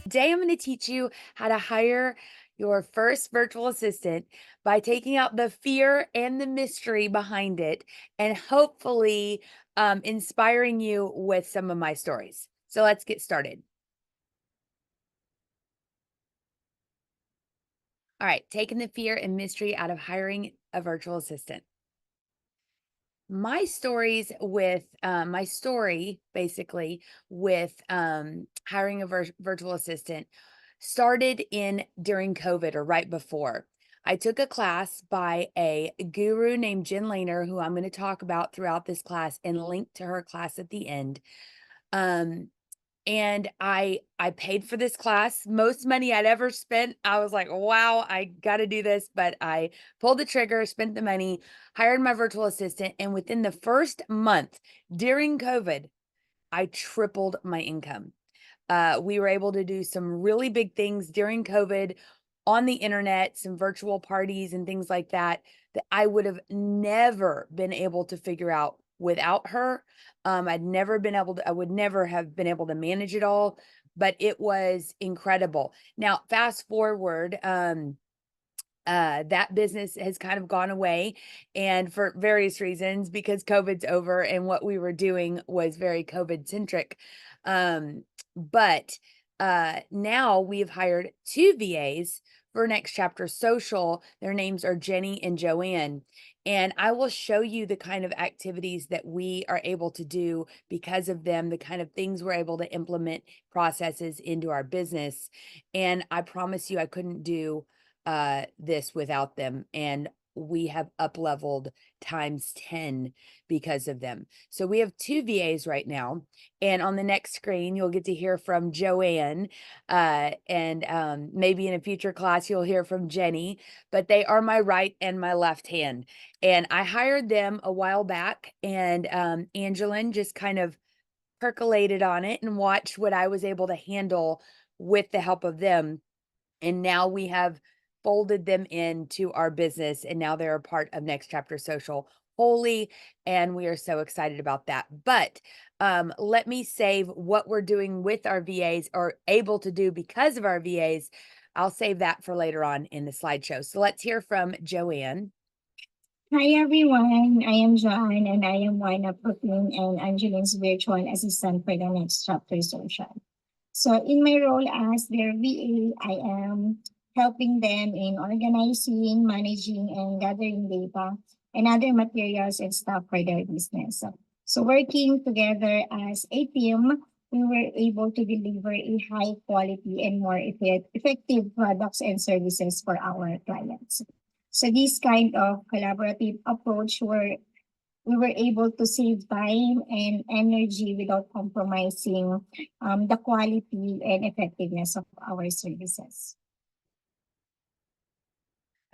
Today, I'm going to teach you how to hire your first virtual assistant by taking out the fear and the mystery behind it and hopefully inspiring you with some of my stories. So let's get started. All right, taking the fear and mystery out of hiring a virtual assistant. My story basically with hiring a virtual assistant started in during COVID or right before. I took a class by a guru named Jen Lehner, who I'm going to talk about throughout this class and link to her class at the end. Um, and I paid for this class, most money I'd ever spent. I was like, "Wow, I gotta do this," but I pulled the trigger, spent the money, hired my virtual assistant, and within the first month during COVID, I tripled my income. We were able to do some really big things during COVID on the internet, some virtual parties and things like that, that I would have never been able to figure out without her. I would never have been able to manage it all, but it was incredible. Now, fast forward, that business has kind of gone away and for various reasons because COVID's over and what we were doing was very COVID centric. But now we've hired two VAs for Next Chapter Social. Their names are Jenny and Joanne. And I will show you the kind of activities that we are able to do because of them, the kind of things we're able to implement processes into our business. And I promise you, I couldn't do this without them. And we have up leveled times 10 because of them. So we have two VAs right now. And on the next screen, you'll get to hear from Joanne. And maybe in a future class, you'll hear from Jenny, but they are my right and my left hand. And I hired them a while back, and Angelin just kind of percolated on it and watched what I was able to handle with the help of them. And now we have folded them into our business, and now they're a part of Next Chapter Social wholly, and we are so excited about that. But let me save what we're doing with our VAs or able to do because of our VAs. I'll save that for later on in the slideshow. So let's hear from Joanne. Hi everyone, I am Joanne and I am one of Brooklyn and Angeline's virtual assistant for the Next Chapter Social. So in my role as their VA, I am helping them in organizing, managing, and gathering data and other materials and stuff for their business. So working together as a team, we were able to deliver a high quality and more effective products and services for our clients. So this kind of collaborative approach where we were able to save time and energy without compromising the quality and effectiveness of our services.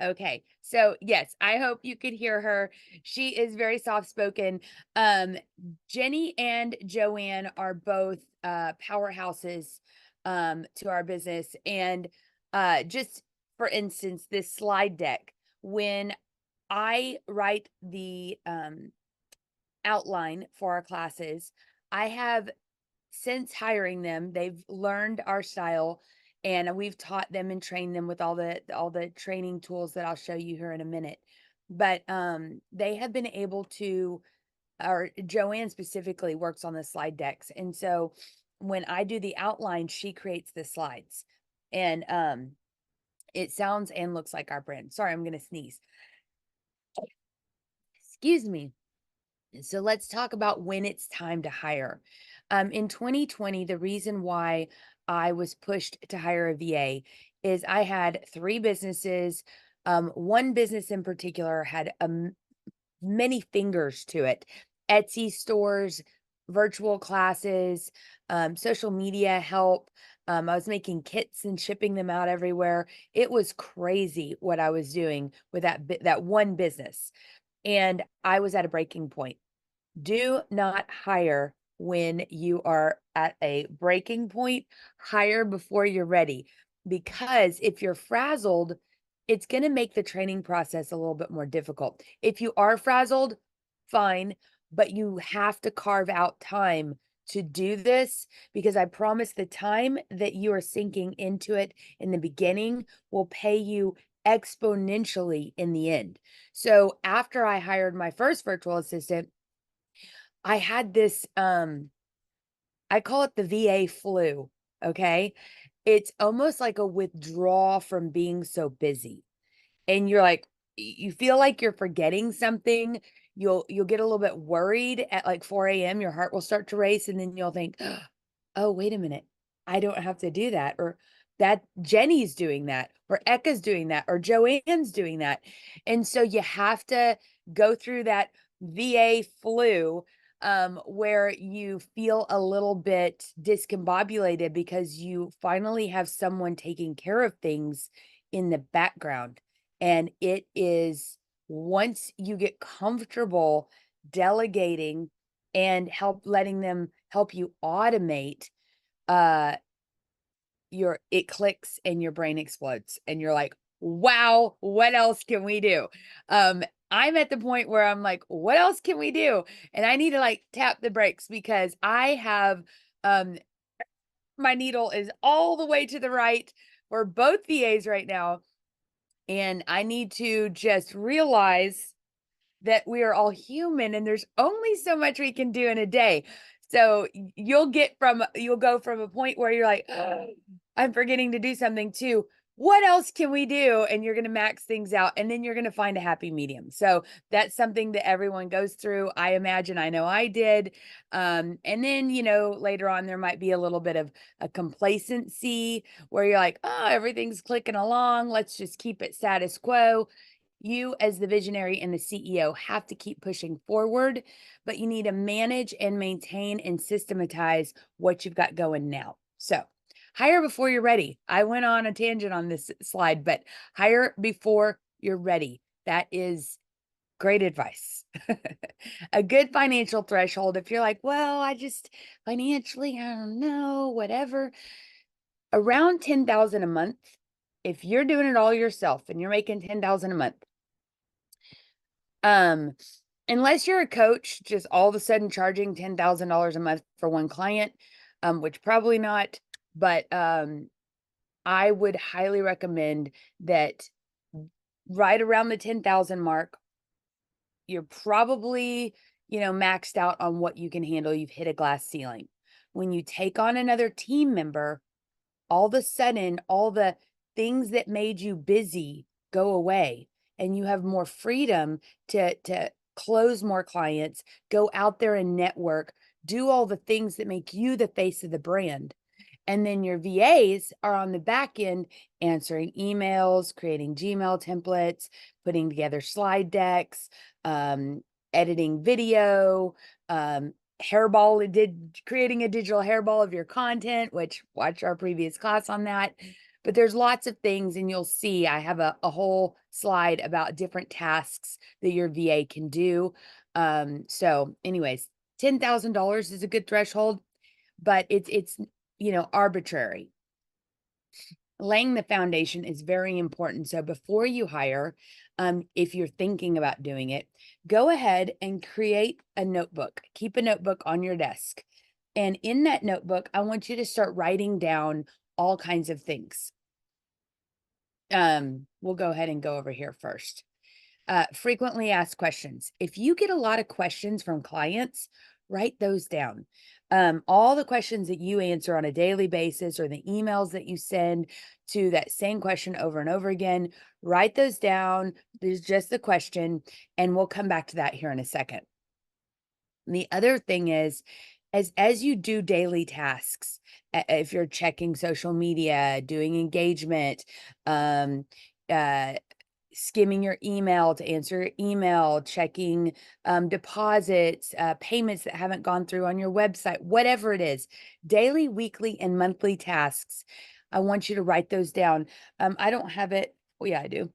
Okay. So yes, I hope you could hear her. She is very soft spoken. Um, Jenny and Joanne are both powerhouses to our business. And just for instance, this slide deck, when I write the outline for our classes, I have since hiring them, they've learned our style and we've taught them and trained them with all the training tools that I'll show you here in a minute. But they have been able to, or Joanne specifically works on the slide decks. And so when I do the outline, she creates the slides. And it sounds and looks like our brand. Sorry, I'm gonna sneeze. Excuse me. So let's talk about when it's time to hire. In 2020, the reason why I was pushed to hire a VA is I had three businesses. One business in particular had many fingers to it: Etsy stores, virtual classes, social media help. I was making kits and shipping them out everywhere. It was crazy what I was doing with that one business, and I was at a breaking point. Do not hire when you are at a breaking point. Hire before you're ready. Because if you're frazzled, it's going to make the training process a little bit more difficult. If you are frazzled, fine, but you have to carve out time to do this, because I promise the time that you are sinking into it in the beginning will pay you exponentially in the end. So after I hired my first virtual assistant, I had this I call it the VA flu, okay? It's almost like a withdrawal from being so busy. And you're like, you feel like you're forgetting something. You'll get a little bit worried at like 4 a.m. Your heart will start to race, and then you'll think, oh, wait a minute. I don't have to do that. Or that Jenny's doing that, or Ekka's doing that, or Joanne's doing that. And so you have to go through that VA flu, where you feel a little bit discombobulated because you finally have someone taking care of things in the background. And it is, once you get comfortable delegating and letting them help you automate, uh it clicks and your brain explodes and you're like, wow, what else can we do? I'm at the point where I'm like, what else can we do? And I need to like tap the brakes, because I have um my needle is all the way to the right for both VAs right now. And I need to just realize that we are all human and there's only so much we can do in a day. So you'll go from a point where you're like, "Ugh, I'm forgetting to do something," to what else can we do? And you're going to max things out, and then you're going to find a happy medium. So that's something that everyone goes through. I imagine, I know I did. And then, later on, there might be a little bit of a complacency where you're like, oh, everything's clicking along. Let's just keep it status quo. You, as the visionary and the CEO, have to keep pushing forward, but you need to manage and maintain and systematize what you've got going now. So, hire before you're ready. I went on a tangent on this slide, but hire before you're ready. That is great advice. A good financial threshold, if you're like, well, I just financially, I don't know, whatever, around 10,000 a month. If you're doing it all yourself and you're making 10,000 a month, Um, unless you're a coach, just all of a sudden charging $10,000 a month for one client, which probably not, but I would highly recommend that right around the 10,000 mark, you're probably, maxed out on what you can handle. You've hit a glass ceiling. When you take on another team member, all of a sudden, all the things that made you busy go away, and you have more freedom to close more clients, go out there and network, do all the things that make you the face of the brand. And then your VAs are on the back end answering emails, creating Gmail templates, putting together slide decks, um, editing video, creating a digital hairball of your content, which watch our previous class on that. But there's lots of things, and you'll see I have a whole slide about different tasks that your VA can do. So anyways, $10,000 is a good threshold, but it's arbitrary. Laying the foundation is very important. So before you hire, if you're thinking about doing it, go ahead and create a notebook. Keep a notebook on your desk. And in that notebook, I want you to start writing down all kinds of things. We'll go ahead and go over here first. Frequently asked questions. If you get a lot of questions from clients, write those down. All the questions that you answer on a daily basis, or the emails that you send to that same question over and over again, write those down. There's just the question, and we'll come back to that here in a second. And the other thing is, as you do daily tasks, if you're checking social media, doing engagement, uh, skimming your email to answer your email, checking deposits, payments that haven't gone through on your website, whatever it is, daily, weekly, and monthly tasks. I want you to write those down. I don't have it. Oh, yeah, I do.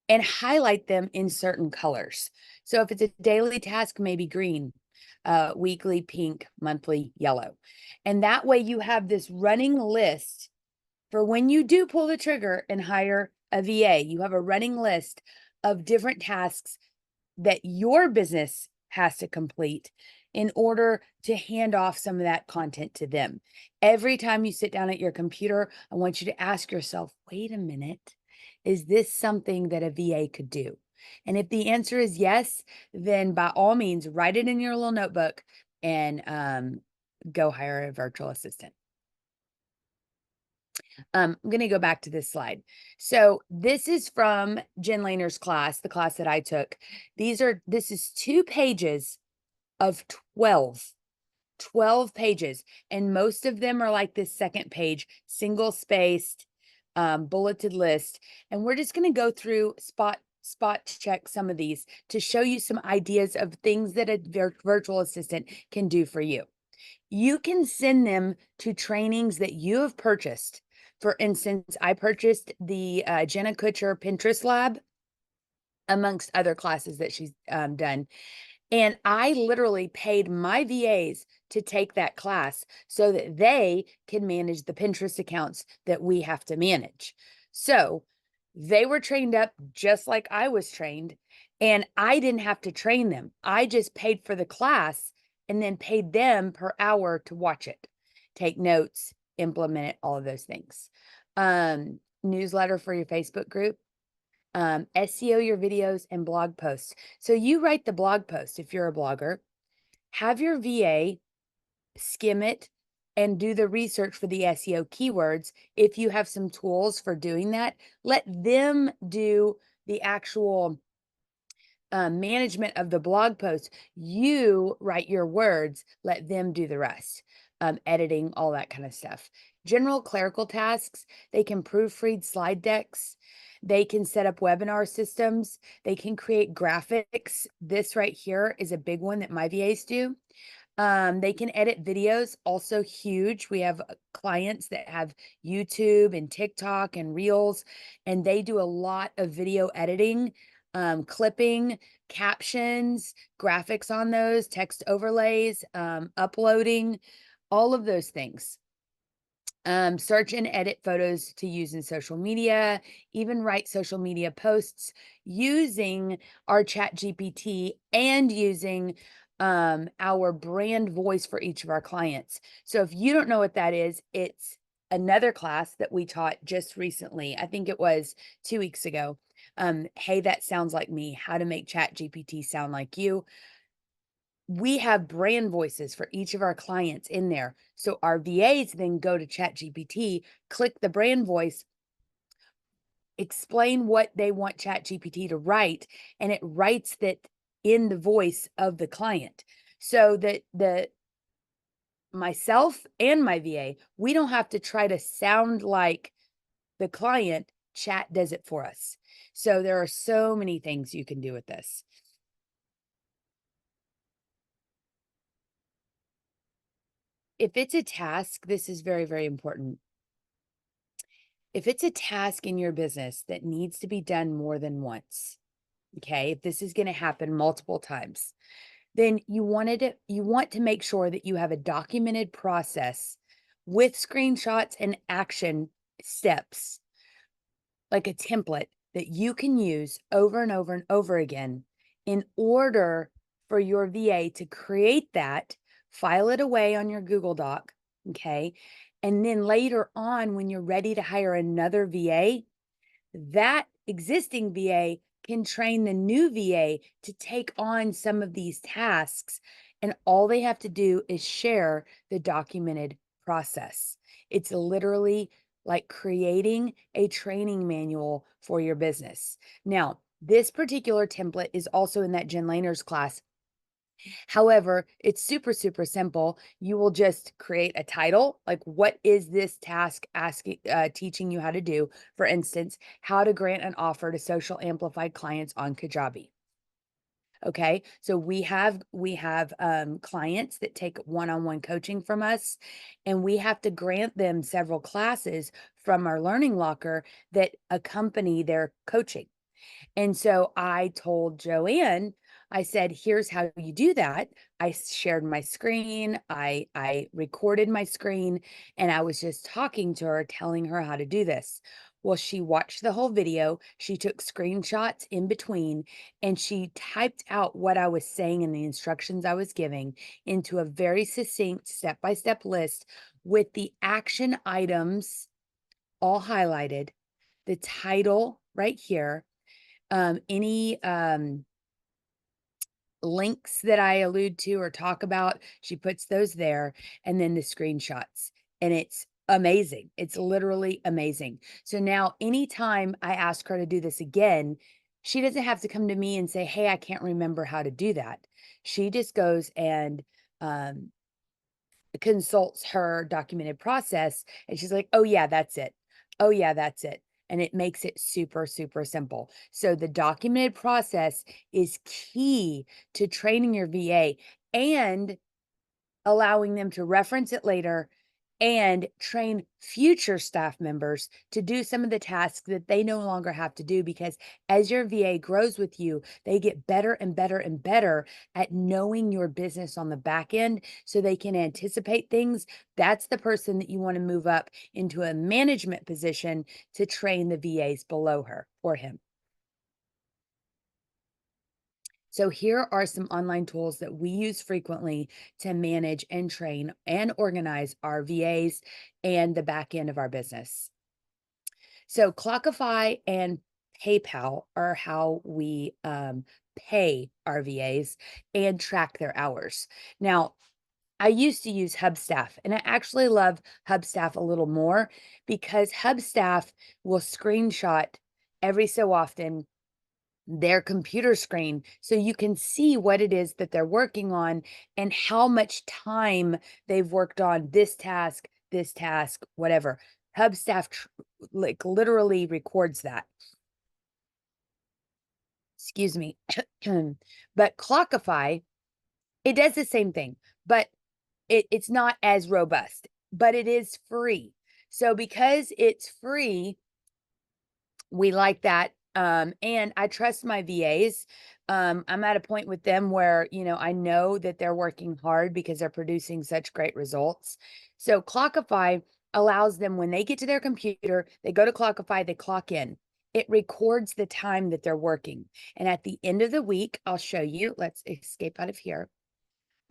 And highlight them in certain colors. So if it's a daily task, maybe green, weekly, pink, monthly, yellow. And that way you have this running list for when you do pull the trigger and hire a VA. You have a running list of different tasks that your business has to complete in order to hand off some of that content to them. Every time you sit down at your computer, I want you to ask yourself, wait a minute, is this something that a VA could do? And if the answer is yes, then by all means, write it in your little notebook and go hire a virtual assistant. I'm going to go back to this slide. So this is from Jen Lehner's class, the class that I took. This is 2 pages of 12 pages. And most of them are like this second page, single spaced, bulleted list. And we're just going to go through spot check some of these to show you some ideas of things that a virtual assistant can do for you. You can send them to trainings that you have purchased. For instance, I purchased the Jenna Kutcher Pinterest Lab, amongst other classes that she's done. And I literally paid my VAs to take that class so that they can manage the Pinterest accounts that we have to manage. So they were trained up just like I was trained, and I didn't have to train them. I just paid for the class and then paid them per hour to watch it, take notes, implement it, all of those things. Newsletter for your Facebook group. SEO your videos and blog posts. So you write the blog post if you're a blogger, have your VA skim it and do the research for the SEO keywords. If you have some tools for doing that, let them do the actual management of the blog post. You write your words, let them do the rest, editing, all that kind of stuff. General clerical tasks, they can proofread slide decks. They can set up webinar systems. They can create graphics. This right here is a big one that my VAs do. They can edit videos, also huge. We have clients that have YouTube and TikTok and Reels, and they do a lot of video editing, clipping, captions, graphics on those, text overlays, uploading, all of those things. Search and edit photos to use in social media, even write social media posts using our chat GPT and using our brand voice for each of our clients. So if you don't know what that is, it's another class that we taught just recently. I think it was 2 weeks ago. Hey, that sounds like me, how to make chat GPT sound like you. We have brand voices for each of our clients in there. So our VAs then go to ChatGPT, click the brand voice, explain what they want ChatGPT to write, and it writes that in the voice of the client. So that myself and my VA, we don't have to try to sound like the client. Chat does it for us. So there are so many things you can do with this. If it's a task, this is very, very important. If it's a task in your business that needs to be done more than once, okay, if this is going to happen multiple times, then you want to make sure that you have a documented process with screenshots and action steps, like a template that you can use over and over and over again in order for your VA to create that, file it away on your Google Doc, okay? And then later on, when you're ready to hire another VA, that existing VA can train the new VA to take on some of these tasks. And all they have to do is share the documented process. It's literally like creating a training manual for your business. Now, this particular template is also in that Jen Lehner's class. However, it's super, super simple. You will just create a title, like what is this task asking, teaching you how to do? For instance, how to grant an offer to social amplified clients on Kajabi. Okay, so we have clients that take one-on-one coaching from us, and we have to grant them several classes from our learning locker that accompany their coaching. And so I told Joanne, I said, here's how you do that. I shared my screen, I recorded my screen, and I was just talking to her, telling her how to do this. Well, she watched the whole video, she took screenshots in between, and she typed out what I was saying and the instructions I was giving into a very succinct step-by-step list with the action items all highlighted, the title right here, any links that I allude to or talk about, she puts those there, and then the screenshots. And it's amazing. It's literally amazing. So now, anytime I ask her to do this again, she doesn't have to come to me and say, "Hey, I can't remember how to do that." She just goes and um, consults her documented process, and she's like, "Oh, yeah, that's it. Oh, yeah, that's it." And it makes it super, super simple. So the documented process is key to training your VA and allowing them to reference it later and train future staff members to do some of the tasks that they no longer have to do, because as your VA grows with you, they get better and better and better at knowing your business on the back end so they can anticipate things. That's the person that you want to move up into a management position to train the VAs below her or him. So here are some online tools that we use frequently to manage and train and organize our VAs and the back end of our business. So Clockify and PayPal are how we pay our VAs and track their hours. Now, I used to use Hubstaff, and I actually love Hubstaff a little more because Hubstaff will screenshot every so often their computer screen so you can see what it is that they're working on and how much time they've worked on this task, whatever. Hubstaff like literally records that. Excuse me. But Clockify, it does the same thing, but it's not as robust, but it is free. So because it's free, we like that, and I trust my VAs. I'm at a point with them where, I know that they're working hard because they're producing such great results. So Clockify allows them, when they get to their computer, they go to Clockify, they clock in. It records the time that they're working. And at the end of the week, I'll show you. Let's escape out of here.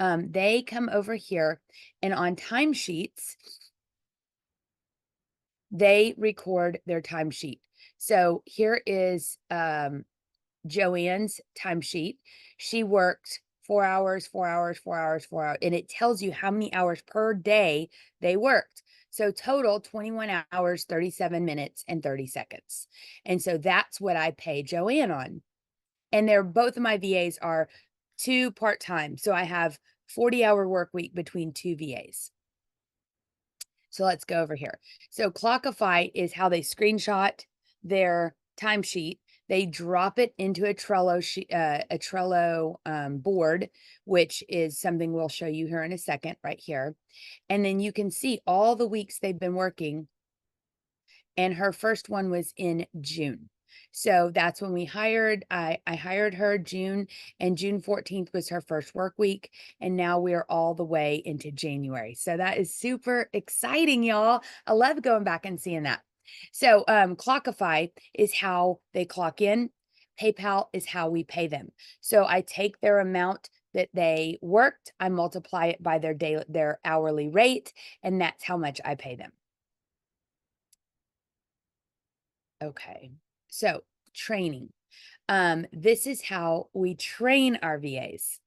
They come over here, and on timesheets, they record their timesheet. So here is Joanne's timesheet. She worked 4 hours, 4 hours, 4 hours, 4 hours, and it tells you how many hours per day they worked. So total 21 hours, 37 minutes, and 30 seconds. And so that's what I pay Joanne on. And they're both of my VAs are two part-time. So I have 40-hour work week between two VAs. So let's go over here. So Clockify is how they screenshot their timesheet. They drop it into a Trello board, which is something we'll show you here in a second, right here. And then you can see all the weeks they've been working. And her first one was in June. So that's when we hired. I hired her June, and June 14th was her first work week. And now we're all the way into January. So that is super exciting, y'all. I love going back and seeing that. So Clockify is how they clock in. PayPal is how we pay them. So I take their amount that they worked, I multiply it by their hourly rate, and that's how much I pay them. Okay. So training. This is how we train our VAs.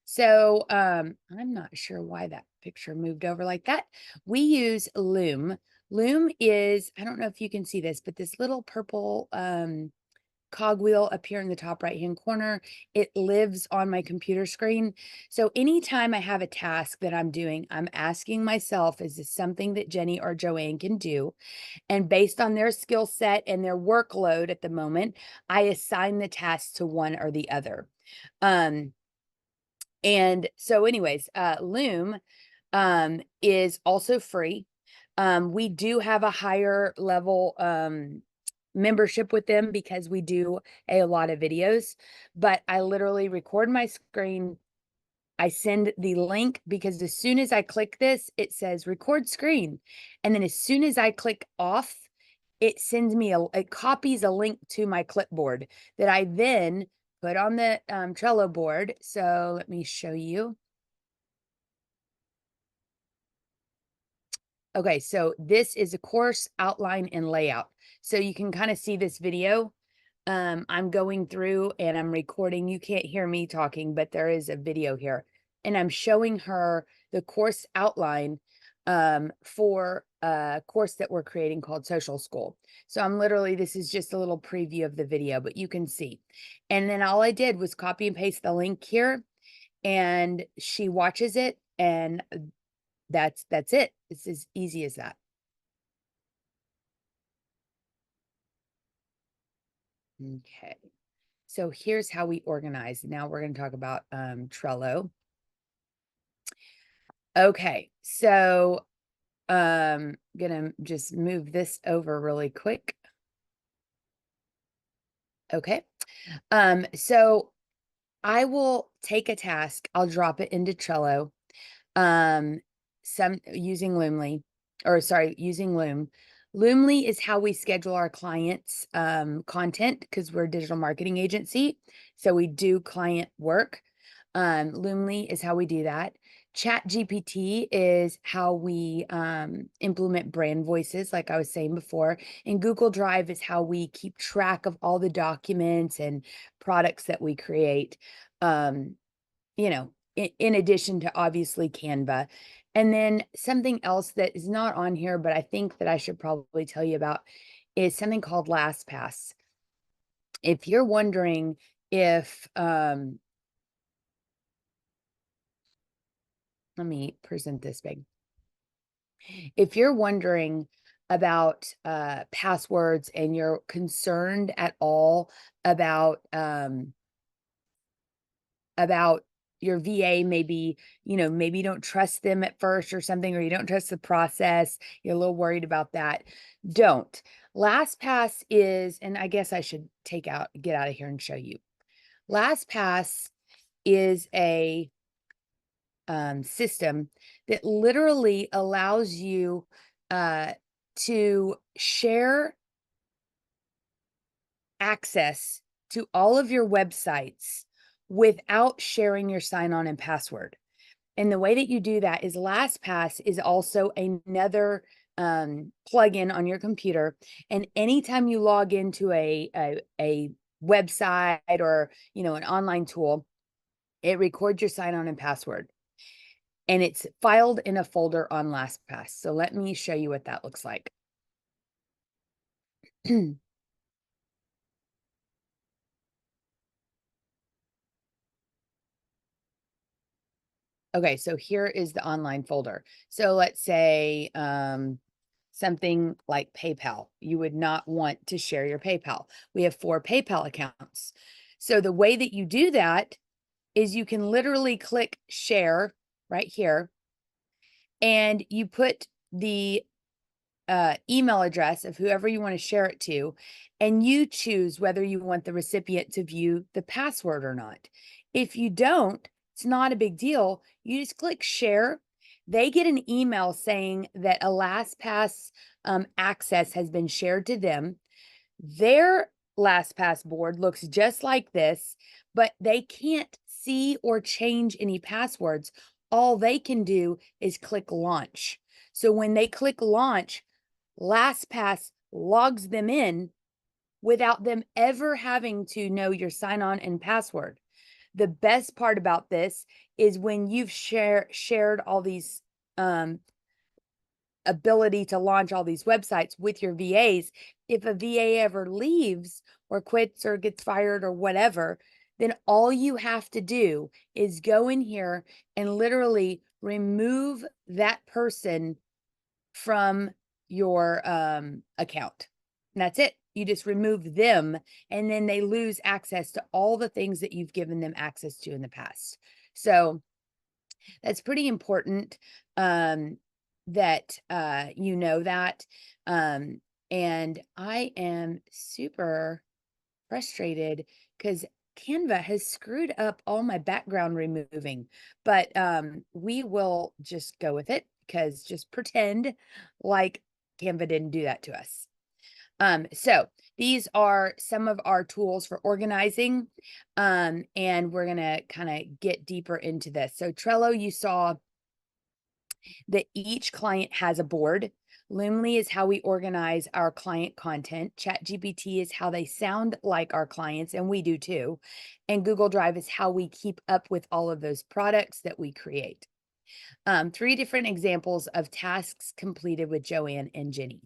So I'm not sure why that picture moved over like that. We use Loom. Loom is, I don't know if you can see this, but this little purple cogwheel up here in the top right hand corner, it lives on my computer screen. So anytime I have a task that I'm doing, I'm asking myself, is this something that Jenny or Joanne can do? And based on their skill set and their workload at the moment, I assign the task to one or the other. And so anyways, Loom is also free. We do have a higher level membership with them because we do a lot of videos, but I literally record my screen. I send the link because as soon as I click this, it says record screen. And then as soon as I click off, it sends me it copies a link to my clipboard that I then put on the Trello board. So let me show you. Okay, so this is a course outline and layout. So you can kind of see this video. I'm going through and I'm recording. You can't hear me talking, but there is a video here. And I'm showing her the course outline for a course that we're creating called Social School. So I'm literally, this is just a little preview of the video, but you can see. And then all I did was copy and paste the link here, and she watches it, and that's it. It's as easy as that. Okay. So here's how we organize. Now we're going to talk about Trello. Okay. So gonna just move this over really quick. Okay. So I will take a task, I'll drop it into Trello. Some using Loomly, or sorry, using Loom. Loomly is how we schedule our clients' content, because we're a digital marketing agency. So we do client work. Loomly is how we do that. Chat GPT is how we implement brand voices, like I was saying before. And Google Drive is how we keep track of all the documents and products that we create. You know, in addition to obviously Canva. And then something else that is not on here, but I think that I should probably tell you about, is something called LastPass. If you're wondering if, let me present this big. If you're wondering about passwords and you're concerned at all about your VA, maybe, maybe you don't trust them at first or something, or you don't trust the process, you're a little worried about that, don't. LastPass is, and I guess I should get out of here and show you. LastPass is a system that literally allows you to share access to all of your websites without sharing your sign-on and password. And the way that you do that is LastPass is also another plugin on your computer. And anytime you log into a website or an online tool, it records your sign-on and password. And it's filed in a folder on LastPass. So let me show you what that looks like. Okay, so here is the online folder. So let's say something like PayPal. You would not want to share your PayPal. We have 4 PayPal accounts. So the way that you do that is you can literally click share right here, and you put the email address of whoever you want to share it to, and you choose whether you want the recipient to view the password or not. If you don't, it's not a big deal. You just click share. They get an email saying that a LastPass access has been shared to them. Their LastPass board looks just like this, but they can't see or change any passwords. All they can do is click launch. So when they click launch, LastPass logs them in without them ever having to know your sign-on and password. The best part about this is when you've shared all these ability to launch all these websites with your VAs, if a VA ever leaves or quits or gets fired or whatever, then all you have to do is go in here and literally remove that person from your account. And that's it. You just remove them, and then they lose access to all the things that you've given them access to in the past. So that's pretty important, that you know that. And I am super frustrated because Canva has screwed up all my background removing, but we will just go with it, because just pretend like Canva didn't do that to us. So these are some of our tools for organizing, and we're gonna kind of get deeper into this. So Trello, you saw that each client has a board. Loomly is how we organize our client content. ChatGPT is how they sound like our clients, and we do too. And Google Drive is how we keep up with all of those products that we create. 3 different examples of tasks completed with Joanne and Jenny.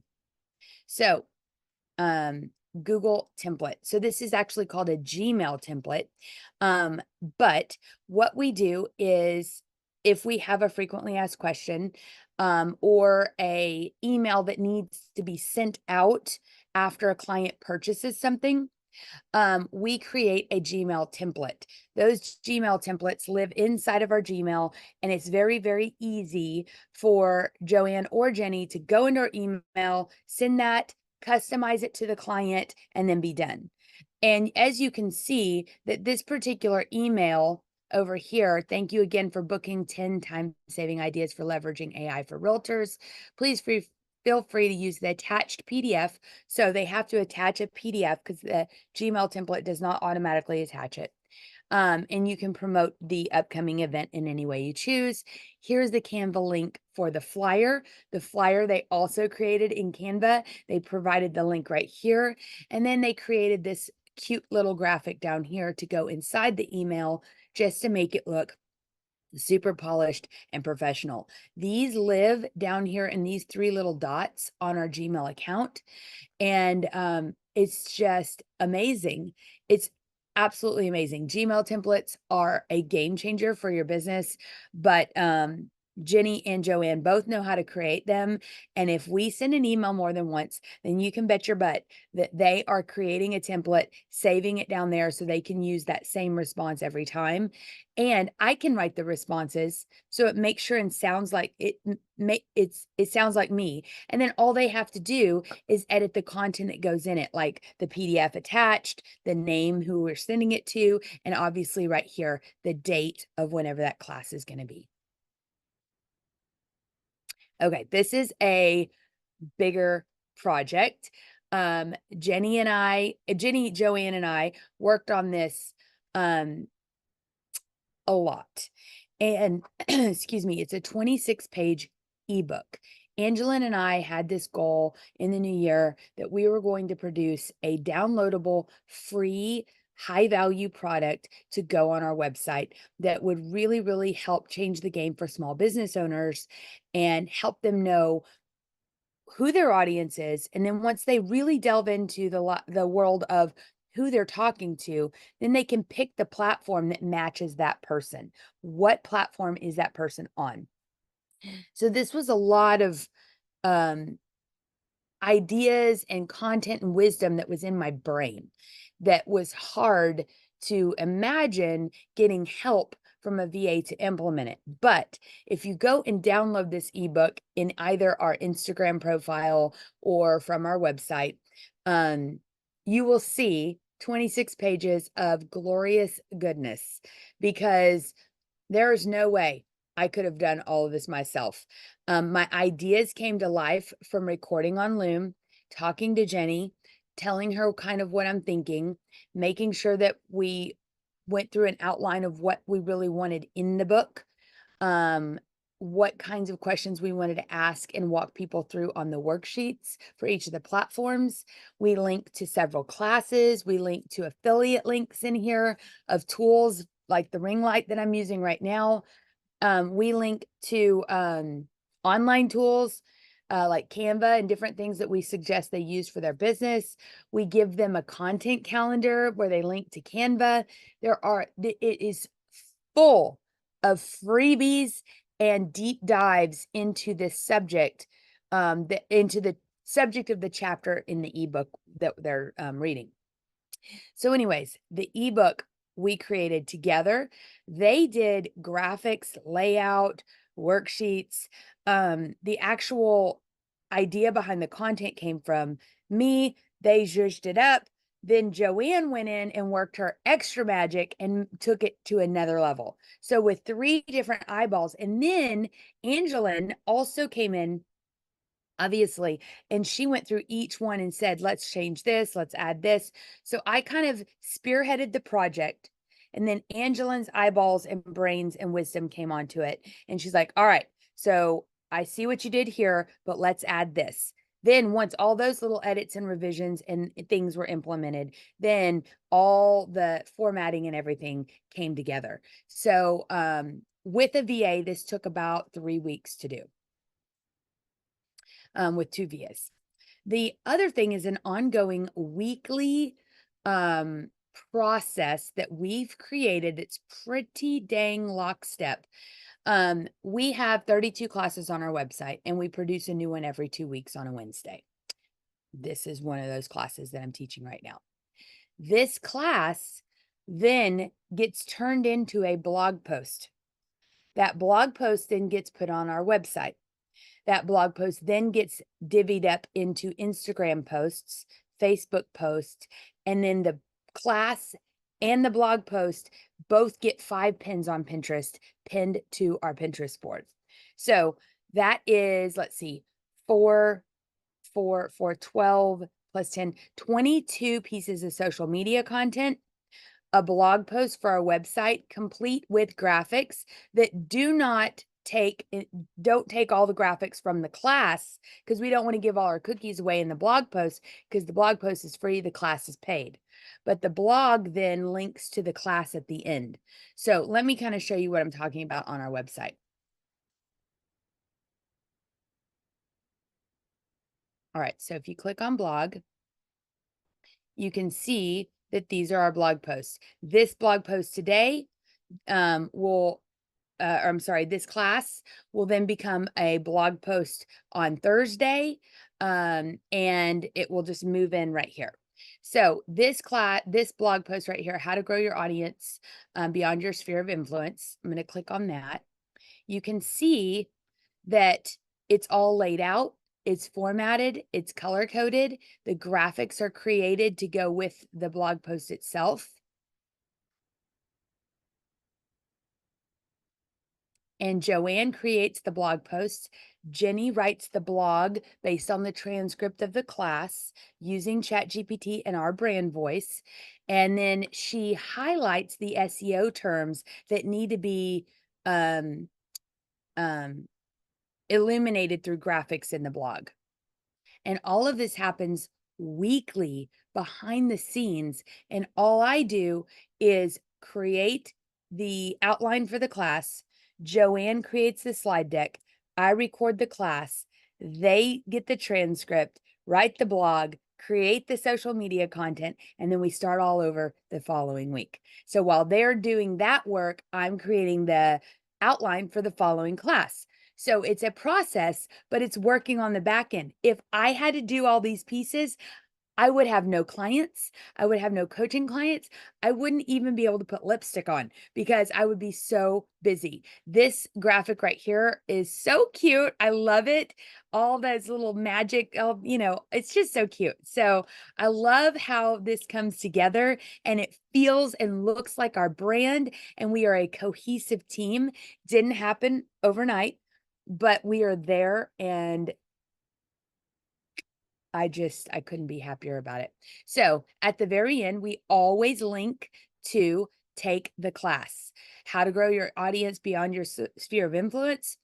So, Google template. So this is actually called a Gmail template. But what we do is if we have a frequently asked question, or a email that needs to be sent out after a client purchases something, we create a Gmail template. Those Gmail templates live inside of our Gmail, and it's very, very easy for Joanne or Jenny to go into our email, send that, customize it to the client, and then be done. And as you can see that this particular email over here, thank you again for booking 10 time saving ideas for leveraging AI for realtors. Please feel free to use the attached PDF. So they have to attach a PDF because the Gmail template does not automatically attach it. And you can promote the upcoming event in any way you choose. Here's the Canva link for the flyer. The flyer they also created in Canva. They provided the link right here. And then they created this cute little graphic down here to go inside the email just to make it look super polished and professional. These live down here in these 3 little dots on our Gmail account. And it's just amazing. It's absolutely amazing. Gmail templates are a game changer for your business, but Jenny and Joanne both know how to create them. And if we send an email more than once, then you can bet your butt that they are creating a template, saving it down there so they can use that same response every time. And I can write the responses so it makes sure and sounds like it sounds like me. And then all they have to do is edit the content that goes in it, like the PDF attached, the name who we're sending it to, and obviously right here, the date of whenever that class is going to be. Okay, this is a bigger project. Jenny, Joanne, and I worked on this a lot. And excuse me, it's a 26-page ebook. Angela and I had this goal in the new year that we were going to produce a downloadable, free, high value product to go on our website that would really, really help change the game for small business owners and help them know who their audience is. And then once they really delve into the world of who they're talking to, then they can pick the platform that matches that person. What platform is that person on? So this was a lot of um, ideas and content and wisdom that was in my brain that was hard to imagine getting help from a VA to implement it. But if you go and download this ebook in either our Instagram profile or from our website, you will see 26 pages of glorious goodness, because there is no way I could have done all of this myself. My ideas came to life from recording on Loom, talking to Jenny, telling her kind of what I'm thinking, making sure that we went through an outline of what we really wanted in the book, um, what kinds of questions we wanted to ask and walk people through on the worksheets for each of the platforms. We link to several classes. We link to affiliate links in here of tools like the ring light that I'm using right now. We link to online tools like Canva and different things that we suggest they use for their business. We give them a content calendar where they link to Canva. It is full of freebies and deep dives into this subject, into the subject of the chapter in the ebook that they're reading. So anyways, the ebook we created together, they did graphics, layout, worksheets. The actual idea behind the content came from me. They zhuzhed it up. Then Joanne went in and worked her extra magic and took it to another level. So with 3 different eyeballs. And then Angeline also came in obviously. And she went through each one and said, let's change this, let's add this. So I kind of spearheaded the project. And then Angelin's eyeballs and brains and wisdom came onto it. And she's like, all right, so I see what you did here, but let's add this. Then once all those little edits and revisions and things were implemented, then all the formatting and everything came together. So with a VA, this took about 3 weeks to do with 2 VAs. The other thing is an ongoing weekly process that we've created. It's pretty dang lockstep. We have 32 classes on our website, and we produce a new one every 2 weeks on a Wednesday. This is one of those classes that I'm teaching right now. This class then gets turned into a blog post. That blog post then gets put on our website. That blog post then gets divvied up into Instagram posts, Facebook posts, and then the class and the blog post both get 5 pins on Pinterest pinned to our Pinterest board. So that is, let's see, 4, 12 plus 10, 22 pieces of social media content, a blog post for our website, complete with graphics that don't take all the graphics from the class, because we don't want to give all our cookies away in the blog post, because the blog post is free, the class is paid. But the blog then links to the class at the end. So let me kind of show you what I'm talking about on our website. All right, so if you click on blog, you can see that these are our blog posts. This blog post today this class will then become a blog post on Thursday, and it will just move in right here. So this blog post right here, how to grow your audience beyond your sphere of influence. I'm going to click on that. You can see that it's all laid out. It's formatted, it's color coded. The graphics are created to go with the blog post itself. And Joanne creates the blog posts. Jenny writes the blog based on the transcript of the class using ChatGPT and our brand voice. And then she highlights the SEO terms that need to be illuminated through graphics in the blog. And all of this happens weekly behind the scenes. And all I do is create the outline for the class. Joanne creates the slide deck. I record the class. They get the transcript, write the blog, create the social media content, and then we start all over the following week. So while they're doing that work, I'm creating the outline for the following class. So it's a process, but it's working on the back end. If I had to do all these pieces, I would have no clients. I would have no coaching clients. I wouldn't even be able to put lipstick on because I would be so busy. This graphic right here is so cute. I love it. All those little magic, it's just so cute. So I love how this comes together and it feels and looks like our brand, and we are a cohesive team. Didn't happen overnight, but we are there, and I couldn't be happier about it. So at the very end, we always link to take the class, how to grow your audience beyond your sphere of influence.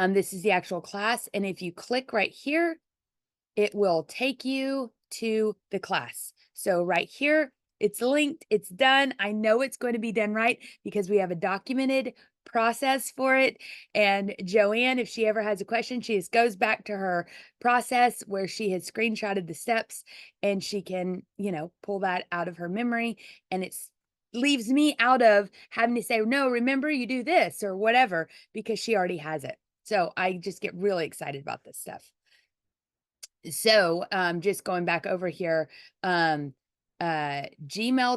This is the actual class. And if you click right here, it will take you to the class. So right here, it's linked, it's done. I know it's going to be done right because we have a documented process for it. And Joanne, if she ever has a question, she just goes back to her process where she has screenshotted the steps, and she can, pull that out of her memory, and it's leaves me out of having to say, no, remember you do this or whatever, because she already has it. So I just get really excited about this stuff. So just going back over here, Gmail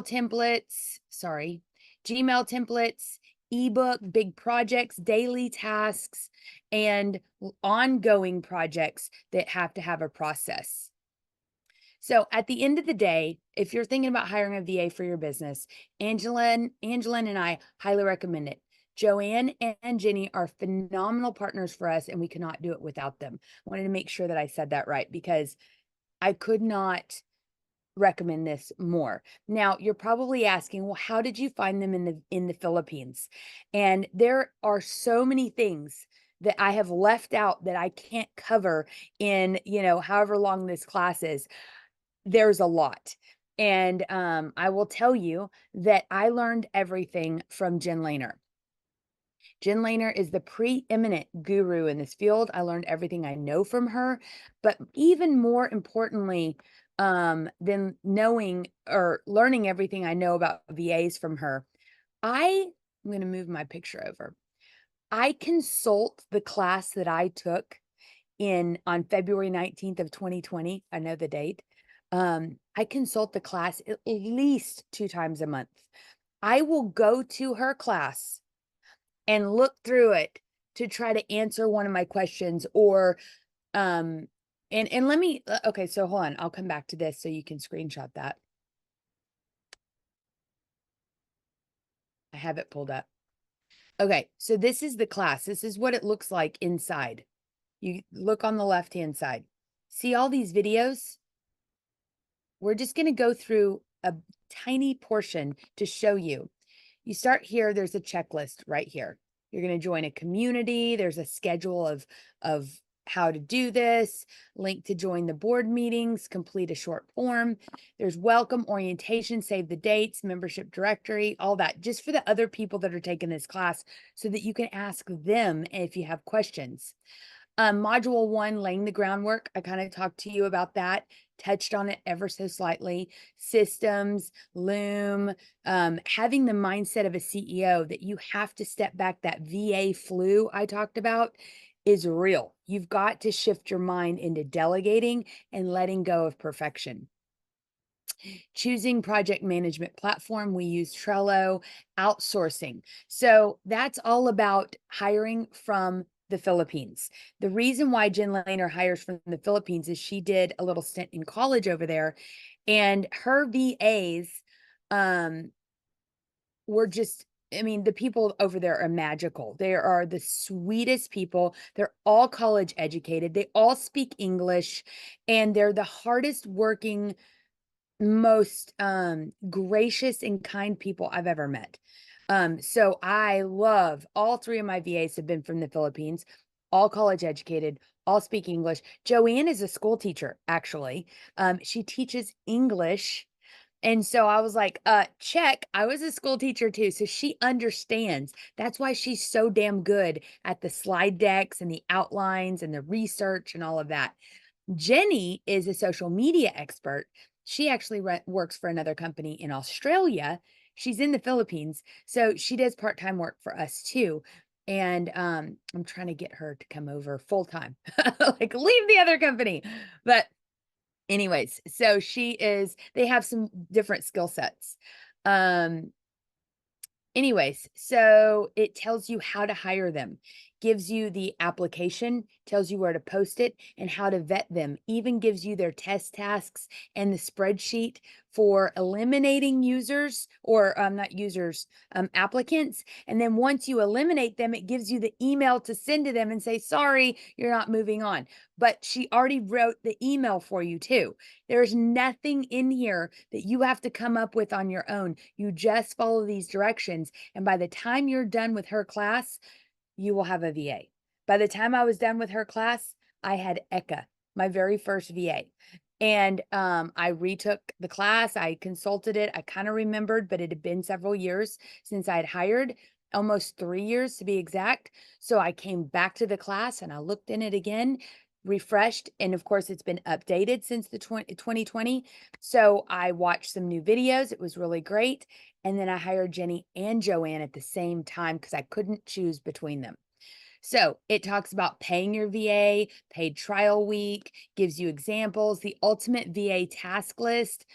templates, ebook, big projects, daily tasks, and ongoing projects that have to have a process. So at the end of the day, if you're thinking about hiring a VA for your business, Angeline and I highly recommend it. Joanne and Jenny are phenomenal partners for us, and we cannot do it without them. I wanted to make sure that I said that right because I could not recommend this more. Now, you're probably asking, well, how did you find them in the Philippines? And there are so many things that I have left out that I can't cover in, however long this class is. There's a lot. And I will tell you that I learned everything from Jen Lehner. Jen Lehner is the preeminent guru in this field. I learned everything I know from her, but even more importantly, than knowing or learning everything I know about VAs from her, I'm going to move my picture over. I consult the class that I took on February 19th of 2020. I know the date. I consult the class at least 2 times a month. I will go to her class and look through it to try to answer one of my questions or and let me okay, so hold on, I'll come back to this so you can screenshot that. I have it pulled up. Okay, so this is the class. This is what it looks like inside. You look on the left-hand side. See all these videos? We're just going to go through a tiny portion to show you. You start here, there's a checklist right here. You're going to join a community. There's a schedule of how to do this, link to join the board meetings, complete a short form. There's welcome, orientation, save the dates, membership directory, all that, just for the other people that are taking this class so that you can ask them if you have questions. Module 1, laying the groundwork. I kind of talked to you about that, touched on it ever so slightly. Systems, Loom, having the mindset of a CEO that you have to step back. That VA flu I talked about is real. You've got to shift your mind into delegating and letting go of perfection. Choosing project management platform, we use Trello. Outsourcing. So that's all about hiring from the Philippines. The reason why Jen Lehner hires from the Philippines is she did a little stint in college over there, and her VAs were just, I mean, the people over there are magical. They are the sweetest people. They're all college educated. They all speak English, and they're the hardest working, most gracious and kind people I've ever met. So I love all 3 of my VAs have been from the Philippines, all college educated, all speak English. Joanne is a school teacher, actually. She teaches English. And so I was like, check. I was a school teacher too. So she understands. That's why she's so damn good at the slide decks and the outlines and the research and all of that. Jenny is a social media expert. She actually works for another company in Australia. She's in the Philippines, so she does part-time work for us too. And I'm trying to get her to come over full-time, like leave the other company. But anyways, so they have some different skill sets. Anyways, so it tells you how to hire them, gives you the application, tells you where to post it and how to vet them, even gives you their test tasks and the spreadsheet for eliminating users or not users, applicants. And then once you eliminate them, it gives you the email to send to them and say, sorry, you're not moving on. But she already wrote the email for you too. There's nothing in here that you have to come up with on your own. You just follow these directions. And by the time you're done with her class, you will have a VA. By the time I was done with her class, I had Eka, my very first VA. And I retook the class. I consulted it. I kind of remembered, but it had been several years since I had hired, almost 3 years to be exact. So I came back to the class and I looked in it again, refreshed. And of course, it's been updated since the 2020. So I watched some new videos. It was really great. And then I hired Jenny and Joanne at the same time because I couldn't choose between them. So it talks about paying your VA, paid trial week, gives you examples, the ultimate VA task list.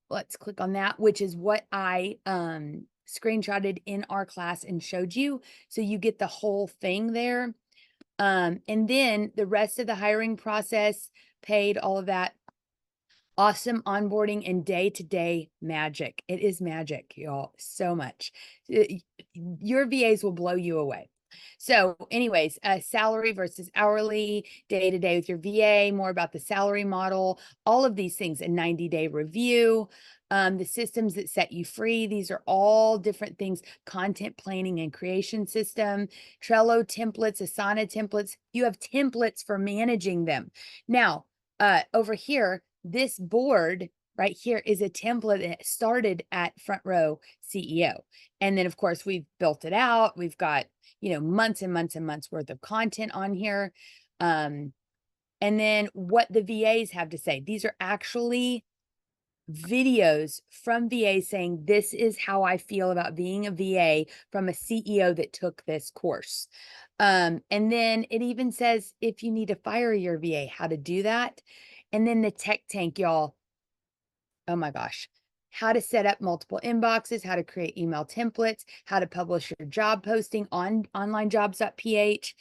Let's click on that, which is what I screenshotted in our class and showed you. So you get the whole thing there. And then the rest of the hiring process, paid, all of that, awesome onboarding and day-to-day magic. It is magic, y'all, so much. Your VAs will blow you away. So anyways, salary versus hourly, day-to-day with your VA, more about the salary model, all of these things, a 90-day review, the systems that set you free. These are all different things, content planning and creation system, Trello templates, Asana templates. You have templates for managing them. Now, over here, this board right here is a template that started at Front Row CEO. And then, of course, we've built it out. We've got, months and months and months worth of content on here. And then what the VAs have to say. These are actually videos from VAs saying, this is how I feel about being a VA from a CEO that took this course. And then it even says if you need to fire your VA, how to do that. And then the tech tank, y'all. Oh my gosh. How to set up multiple inboxes, how to create email templates, how to publish your job posting on onlinejobs.ph,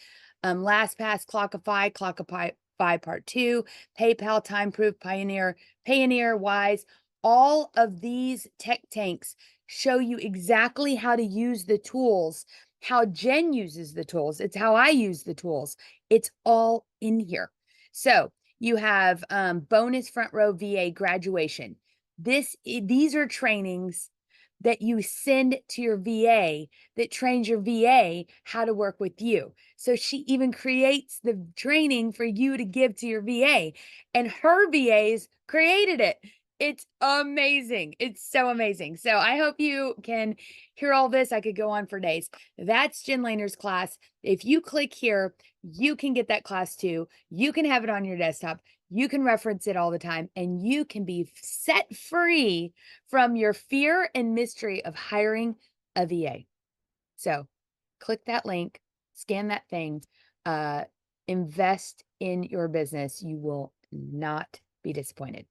LastPass, Clockify Part 2, PayPal, TimeProof, Payoneer, Wise. All of these tech tanks show you exactly how to use the tools, how Jen uses the tools. It's how I use the tools. It's all in here. So you have bonus front row VA graduation. These are trainings that you send to your VA that trains your VA how to work with you. So she even creates the training for you to give to your VA, and her VAs created it. It's amazing. It's so amazing. So I hope you can hear all this. I could go on for days. That's Jen Lehner's class. If you click here, you can get that class too. You can have it on your desktop. You can reference it all the time, and you can be set free from your fear and mystery of hiring a VA. So click that link, scan that thing, invest in your business. You will not be disappointed.